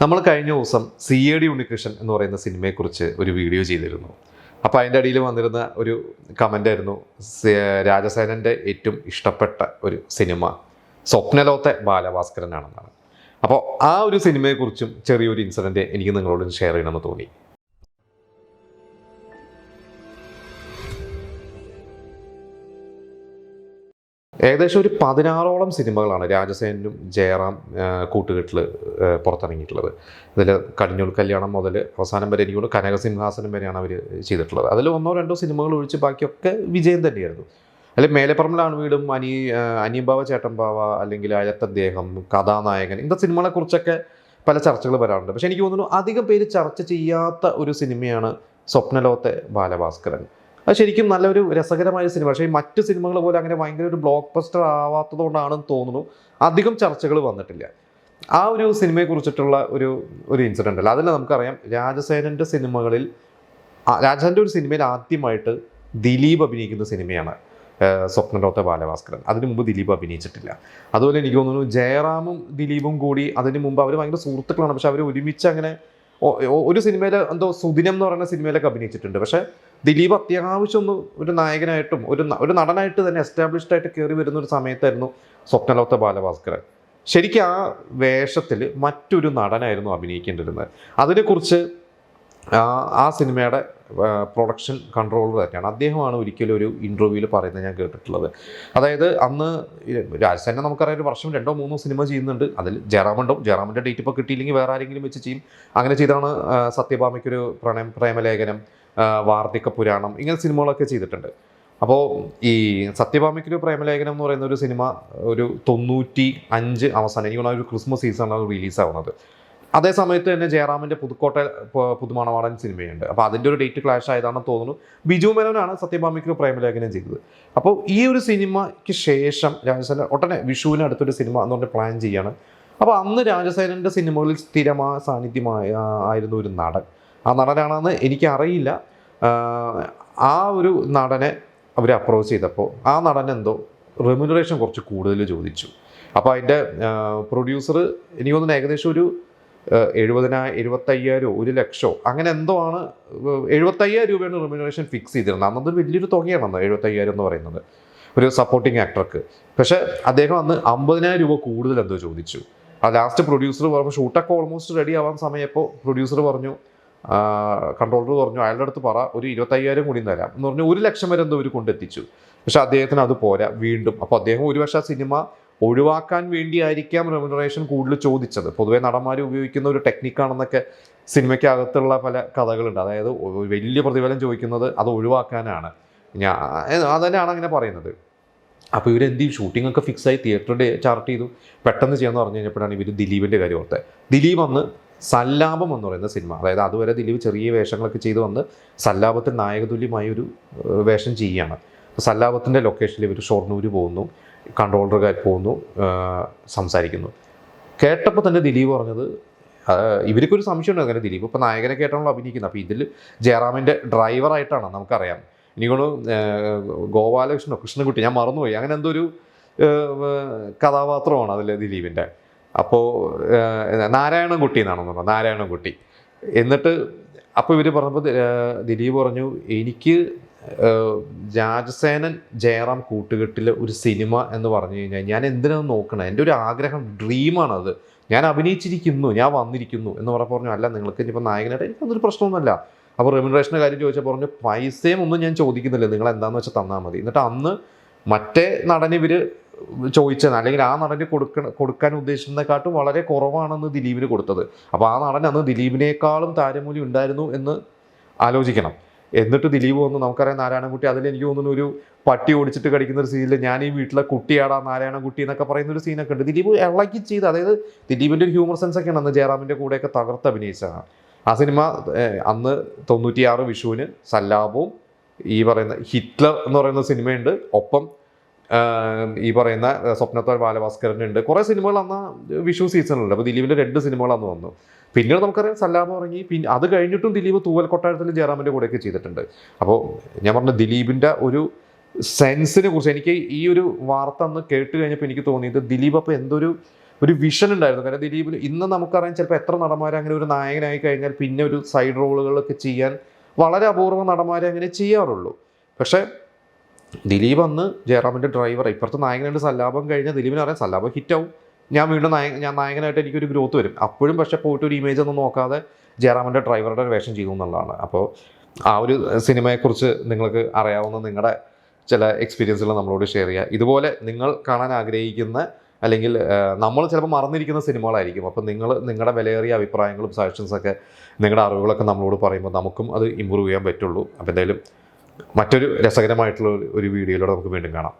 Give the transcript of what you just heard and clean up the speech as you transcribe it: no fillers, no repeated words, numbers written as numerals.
നമ്മൾ കഴിഞ്ഞ ദിവസം CAD ഉണ്ണികൃഷ്ണൻ എന്ന് പറയുന്ന സിനിമയെക്കുറിച്ച് ഒരു വീഡിയോ ചെയ്തിരുന്നു. അപ്പോൾ അതിൻ്റെ അടിയിൽ വന്നിരുന്ന ഒരു കമൻ്റായിരുന്നു, രാജസേനൻ്റെ ഏറ്റവും ഇഷ്ടപ്പെട്ട ഒരു സിനിമ സ്വപ്നലോകത്തെ ബാലഭാസ്കരനാണെന്നാണ്. അപ്പോൾ ആ ഒരു സിനിമയെക്കുറിച്ചും ചെറിയൊരു ഇൻസിഡൻറ്റ് എനിക്ക് നിങ്ങളോട് ഷെയർ ചെയ്യണമെന്ന് തോന്നി. ഏകദേശം ഒരു 16ഓളം സിനിമകളാണ് രാജസേനും ജയറാം കൂട്ടുകെട്ടിൽ പുറത്തിറങ്ങിയിട്ടുള്ളത്. ഇതിൽ കടിഞ്ഞൂൽ കല്യാണം മുതൽ അവസാനം വരെ എനിക്ക് തോന്നുന്നു കനകസിംഹാസനം വരെയാണ് അവർ ചെയ്തിട്ടുള്ളത്. അതിൽ 1-2 സിനിമകൾ ഒഴിച്ച് ബാക്കിയൊക്കെ വിജയം തന്നെയായിരുന്നു. അതിൽ മേലെപ്പറമ്പിലാണ് വീടും, അനിയമ്പാവ ചേട്ടമ്പാവ, അല്ലെങ്കിൽ അയത്തദ്ദേഹം, കഥാനായകൻ, ഇങ്ങനത്തെ സിനിമകളെക്കുറിച്ചൊക്കെ പല ചർച്ചകൾ വരാറുണ്ട്. പക്ഷേ എനിക്ക് തോന്നുന്നു അധികം പേര് ചർച്ച ചെയ്യാത്ത ഒരു സിനിമയാണ് സ്വപ്നലോകത്തെ ബാലഭാസ്കരൻ. അത് ശരിക്കും നല്ലൊരു രസകരമായ സിനിമ. പക്ഷേ മറ്റ് സിനിമകൾ പോലെ അങ്ങനെ ഭയങ്കര ഒരു ബ്ലോക്ക് ബസ്റ്റർ ആവാത്തതുകൊണ്ടാണെന്ന് തോന്നുന്നു അധികം ചർച്ചകൾ വന്നിട്ടില്ല. ആ ഒരു സിനിമയെക്കുറിച്ചിട്ടുള്ള ഒരു ഇൻസിഡൻ്റ് അല്ല. അതിൽ നമുക്കറിയാം, രാജസേനൻ്റെ സിനിമകളിൽ രാജസേനൻ്റെ ഒരു സിനിമയിൽ ആദ്യമായിട്ട് ദിലീപ് അഭിനയിക്കുന്ന സിനിമയാണ് സ്വപ്നലോകത്തെ ബാലഭാസ്കരൻ. അതിനു മുമ്പ് ദിലീപ് അഭിനയിച്ചിട്ടില്ല. അതുപോലെ എനിക്ക് തോന്നുന്നു ജയറാമും ദിലീപും കൂടി അതിന് മുമ്പ് അവർ ഭയങ്കര സുഹൃത്തുക്കളാണ്. പക്ഷെ അവർ ഒരുമിച്ച് അങ്ങനെ ഒരു സിനിമയിൽ എന്തോ സുദിനം എന്ന് പറയുന്ന സിനിമയിലൊക്കെ അഭിനയിച്ചിട്ടുണ്ട്. പക്ഷേ ദിലീപ് അത്യാവശ്യം ഒന്ന് ഒരു നായകനായിട്ടും ഒരു നടനായിട്ട് തന്നെ എസ്റ്റാബ്ലിഷ്ഡ് ആയിട്ട് കയറി വരുന്ന ഒരു സമയത്തായിരുന്നു സ്വപ്നലോകത്തെ ബാലഭാസ്കരൻ. ശരിക്കും ആ വേഷത്തിൽ മറ്റൊരു നടനായിരുന്നു അഭിനയിക്കേണ്ടിരുന്നത്. അതിനെക്കുറിച്ച് ആ സിനിമയുടെ പ്രൊഡക്ഷൻ കൺട്രോളർ തന്നെയാണ്, അദ്ദേഹമാണ് ഒരിക്കലും ഒരു ഇൻ്റർവ്യൂവിൽ പറയുന്നത് ഞാൻ കേട്ടിട്ടുള്ളത്. അതായത് അന്ന് രാജസേന നമുക്കറിയാം ഒരു വർഷം 2-3 സിനിമ ചെയ്യുന്നുണ്ട്. അതിൽ ജയറാമിൻ്റെ ഡേറ്റ് ഇപ്പോൾ കിട്ടിയില്ലെങ്കിൽ വേറെ ആരെങ്കിലും വെച്ച് ചെയ്യും. അങ്ങനെ ചെയ്താണ് സത്യഭാമയ്ക്കൊരു പ്രേമലേഖനം, വാർദ്ധക്യ പുരാണം, ഇങ്ങനെ സിനിമകളൊക്കെ ചെയ്തിട്ടുണ്ട്. അപ്പോൾ ഈ സത്യഭാമയ്ക്കൊരു പ്രേമലേഖനം എന്ന് പറയുന്ന ഒരു സിനിമ ഒരു 95 അവസാനം, എനിക്ക് തോന്നുന്ന ഒരു ക്രിസ്മസ് സീസണാണ് റിലീസാവുന്നത്. അതേ സമയത്ത് തന്നെ ജയറാമിൻ്റെ പുതുമണവാളൻ സിനിമയുണ്ട്. അപ്പോൾ അതിൻ്റെ ഒരു ഡേറ്റ് ക്ലാഷ് ആയതാണെന്ന് തോന്നുന്നു. ബിജു മേനോനാണ് സത്യഭാമയ്ക്ക് പ്രേമലേഖനം ചെയ്തത്. അപ്പോൾ ഈ ഒരു സിനിമയ്ക്ക് ശേഷം രാജസേന ഉടനെ വിഷുവിന് അടുത്തൊരു സിനിമ എന്ന് പറഞ്ഞ് പ്ലാൻ ചെയ്യാണ്. അപ്പോൾ അന്ന് രാജസേനൻ്റെ സിനിമകളിൽ സ്ഥിരമായ സാന്നിധ്യമായിരുന്ന ഒരു നടൻ, ആ നടനാണെന്ന് എനിക്കറിയില്ല. ആ ഒരു നടനെ അവർ അപ്രോച്ച് ചെയ്തപ്പോൾ ആ നടൻ എന്തോ റെമ്യൂണറേഷൻ കുറച്ച് കൂടുതൽ ചോദിച്ചു. അപ്പോൾ അതിൻ്റെ പ്രൊഡ്യൂസർ എനിക്ക് തോന്നുന്നു ഏകദേശം ഒരു 75,000 1 ലക്ഷം അങ്ങനെ എന്തോ ആണ്. 75,000 രൂപയാണ് റെമ്യൂണറേഷൻ ഫിക്സ് ചെയ്തിരുന്നത്. അന്നൊരു വലിയൊരു തുകയാണ് 75,000 എന്ന് പറയുന്നത് ഒരു സപ്പോർട്ടിങ് ആക്ടർക്ക്. പക്ഷേ അദ്ദേഹം അന്ന് 50,000 രൂപ കൂടുതൽ എന്തോ ചോദിച്ചു. ആ ലാസ്റ്റ് പ്രൊഡ്യൂസർ പറഞ്ഞു, ഷൂട്ടൊക്കെ ഓൾമോസ്റ്റ് റെഡി ആവാൻ സമയപ്പോൾ പ്രൊഡ്യൂസർ പറഞ്ഞു, കൺട്രോളർ പറഞ്ഞു, അയാളുടെ അടുത്ത് പറ ഒരു 25,000 കൂടി തരാം എന്ന് പറഞ്ഞു. 1 ലക്ഷം വരെ എന്തോ ഇവർ കൊണ്ടെത്തിച്ചു. പക്ഷെ അദ്ദേഹത്തിന് അത് പോരാ വീണ്ടും. അപ്പോൾ അദ്ദേഹം ഒരു പക്ഷേ ആ സിനിമ ഒഴിവാക്കാൻ വേണ്ടിയായിരിക്കാം റെമ്യൂണറേഷൻ കൂടുതൽ ചോദിച്ചത്. പൊതുവെ നടന്മാർ ഉപയോഗിക്കുന്ന ഒരു ടെക്നിക്കാണെന്നൊക്കെ സിനിമയ്ക്കകത്തുള്ള പല കഥകളുണ്ട്. അതായത് വലിയ പ്രതിഫലം ചോദിക്കുന്നത് അത് ഒഴിവാക്കാനാണ്. അതന്നെയാണ് അങ്ങനെ പറയുന്നത്. അപ്പോൾ ഇവരെന്ത് ചെയ്യും, ഷൂട്ടിംഗ് ഒക്കെ ഫിക്സായി തിയേറ്ററിൻ്റെ ചാർട്ട് ചെയ്തു, പെട്ടെന്ന് ചെയ്യാമെന്ന് പറഞ്ഞു കഴിഞ്ഞപ്പോഴാണ് ഇവർ ദിലീപിൻ്റെ കാര്യം ഓർത്തത്. ദിലീപ് അന്ന് സല്ലാപം എന്ന് പറയുന്ന സിനിമ, അതായത് അതുവരെ ദിലീപ് ചെറിയ വേഷങ്ങളൊക്കെ ചെയ്ത് വന്ന് സല്ലാപത്തിൽ നായകതുല്യമായൊരു വേഷം ചെയ്യുകയാണ്. സല്ലാപത്തിൻ്റെ ലൊക്കേഷനിൽ ഇവർ ഷൊർണൂർ പോകുന്നു, കൺട്രോളറുകാർ പോകുന്നു, സംസാരിക്കുന്നു. കേട്ടപ്പോൾ തന്നെ ദിലീപ് പറഞ്ഞത്, ഇവർക്കൊരു സംശയമുണ്ട്, അങ്ങനെ ദിലീപ് ഇപ്പോൾ നായകനെ കേട്ടാണല്ലോ അഭിനയിക്കുന്നത്. അപ്പോൾ ഇതിൽ ജയറാമിൻ്റെ ഡ്രൈവറായിട്ടാണ് നമുക്കറിയാം. എനിക്കൊന്ന് ഗോപാലകൃഷ്ണനോ കൃഷ്ണൻകുട്ടി, ഞാൻ മറന്നുപോയി, അങ്ങനെ എന്തോ ഒരു കഥാപാത്രമാണ് അതിൽ ദിലീപിൻ്റെ. അപ്പോൾ നാരായണൻകുട്ടി എന്നാണെന്ന് പറഞ്ഞു, നാരായണൻകുട്ടി. എന്നിട്ട് അപ്പോൾ ഇവർ പറഞ്ഞപ്പോൾ ദിലീപ് പറഞ്ഞു, എനിക്ക് രാജസേനൻ ജയറാം കൂട്ടുകെട്ടിൽ ഒരു സിനിമ എന്ന് പറഞ്ഞു കഴിഞ്ഞാൽ ഞാൻ എന്തിനാണ് നോക്കണം, എൻ്റെ ഒരു ആഗ്രഹം, ഡ്രീമാണത്, ഞാൻ അഭിനയിച്ചിരിക്കുന്നു, ഞാൻ വന്നിരിക്കുന്നു എന്ന് പറഞ്ഞു. അല്ല, നിങ്ങൾക്ക് ഇനിയിപ്പോൾ നായകനായിട്ട് എനിക്കതൊരു പ്രശ്നമൊന്നുമല്ല. അപ്പോൾ റെമ്യൂണറേഷൻ്റെ കാര്യം ചോദിച്ചാൽ പറഞ്ഞു, പൈസയും ഒന്നും ഞാൻ ചോദിക്കുന്നില്ല, നിങ്ങൾ എന്താണെന്ന് വെച്ചാൽ തന്നാൽ മതി. എന്നിട്ട് അന്ന് മറ്റേ നടന് ഇവർ ചോദിച്ചത്, അല്ലെങ്കിൽ ആ നടന് കൊടുക്കാൻ ഉദ്ദേശിക്കുന്നതിനെക്കാട്ടും വളരെ കുറവാണെന്ന് ദിലീപിന് കൊടുത്തത്. അപ്പോൾ ആ നടൻ അന്ന് ദിലീപിനേക്കാളും താരമൂല്യം ഉണ്ടായിരുന്നു എന്ന് ആലോചിക്കണം. എന്നിട്ട് ദിലീപ് വന്നു, നമുക്കറിയാം നാരായണൻകുട്ടി, അതിൽ എനിക്ക് തോന്നുന്നു ഒരു പട്ടി ഓടിച്ചിട്ട് കടിക്കുന്ന ഒരു സീനിൽ ഞാൻ ഈ വീട്ടിലെ കുട്ടിയാടാ നാരായണൻകുട്ടി എന്നൊക്കെ പറയുന്ന ഒരു സീനൊക്കെ ഉണ്ട്. ദിലീപ് ഇളക്കി ചെയ്ത്, അതായത് ദിലീപിൻ്റെ ഒരു ഹ്യൂമർ സെൻസ് ഒക്കെയാണ് അന്ന് ജയറാമിൻ്റെ കൂടെയൊക്കെ തകർത്ത് അഭിനയിച്ചതാണ്. ആ സിനിമ അന്ന് 96 വിഷുവിന് സല്ലാപവും ഈ പറയുന്ന ഹിറ്റ്ലർ എന്ന് പറയുന്ന സിനിമയുണ്ട്, ഒപ്പം ഈ പറയുന്ന സ്വപ്നത്തോൽ ബാലഭാസ്കരനുണ്ട്. കുറേ സിനിമകൾ അന്ന് വിഷു സീസണിലുണ്ട്. അപ്പോൾ ദിലീപിൻ്റെ 2 സിനിമകൾ അന്ന് വന്നു. പിന്നീട് നമുക്കറിയാം സല്ലാപം ഇറങ്ങി. പിന്നെ അത് കഴിഞ്ഞിട്ടും ദിലീപ് തൂവൽ കൊട്ടാരത്തിൽ ജയറാമിൻ്റെ കൂടെയൊക്കെ ചെയ്തിട്ടുണ്ട്. അപ്പോൾ ഞാൻ പറഞ്ഞ ദിലീപിൻ്റെ ഒരു സെൻസിനെ കുറിച്ച് എനിക്ക് ഈ ഒരു വാർത്ത അന്ന് കേട്ട് കഴിഞ്ഞപ്പോൾ എനിക്ക് തോന്നിയത്, ദിലീപ് അപ്പോൾ എന്തൊരു ഒരു വിഷൻ ഉണ്ടായിരുന്നു. കാരണം ദിലീപിന് ഇന്ന് നമുക്കറിയാം ചിലപ്പോൾ എത്ര നടന്മാരെ അങ്ങനെ ഒരു നായകനായി കഴിഞ്ഞാൽ പിന്നെ ഒരു സൈഡ് റോളുകളൊക്കെ ചെയ്യാൻ വളരെ അപൂർവ നടന്മാരെ അങ്ങനെ ചെയ്യാറുള്ളൂ. പക്ഷേ ദിലീപ് അന്ന് ജയറാമിൻ്റെ ഡ്രൈവർ, ഇപ്പുറത്തെ നായകനായിട്ട് സല്ലാപം കഴിഞ്ഞാൽ ദിലീപിന് അറിയാം സല്ലാപം ഹിറ്റാവും, ഞാൻ വീണ്ടും ഞാൻ നായകനായിട്ട് എനിക്കൊരു ഗ്രോത്ത് വരും. അപ്പോഴും പക്ഷേ പോയിട്ട് ഒരു ഇമേജ് ഒന്നും നോക്കാതെ ജയറാമിൻ്റെ ഡ്രൈവറുടെ വേഷം ചെയ്തു എന്നുള്ളതാണ്. അപ്പോൾ ആ ഒരു സിനിമയെക്കുറിച്ച് നിങ്ങൾക്ക് അറിയാവുന്ന നിങ്ങളുടെ ചില എക്സ്പീരിയൻസുകൾ നമ്മളോട് ഷെയർ ചെയ്യുക. ഇതുപോലെ നിങ്ങൾ കാണാൻ ആഗ്രഹിക്കുന്ന അല്ലെങ്കിൽ നമ്മൾ ചിലപ്പോൾ മറന്നിരിക്കുന്ന സിനിമകളായിരിക്കും. അപ്പോൾ നിങ്ങളുടെ വിലയേറിയ അഭിപ്രായങ്ങളും സജഷൻസൊക്കെ നിങ്ങളുടെ അറിവുകളൊക്കെ നമ്മളോട് പറയുമ്പോൾ നമുക്കും അത് ഇമ്പ്രൂവ് ചെയ്യാൻ പറ്റുള്ളൂ. അപ്പോൾ എന്തായാലും മറ്റൊരു രസകരമായിട്ടുള്ള ഒരു വീഡിയോയിലൂടെ നമുക്ക് വീണ്ടും കാണാം.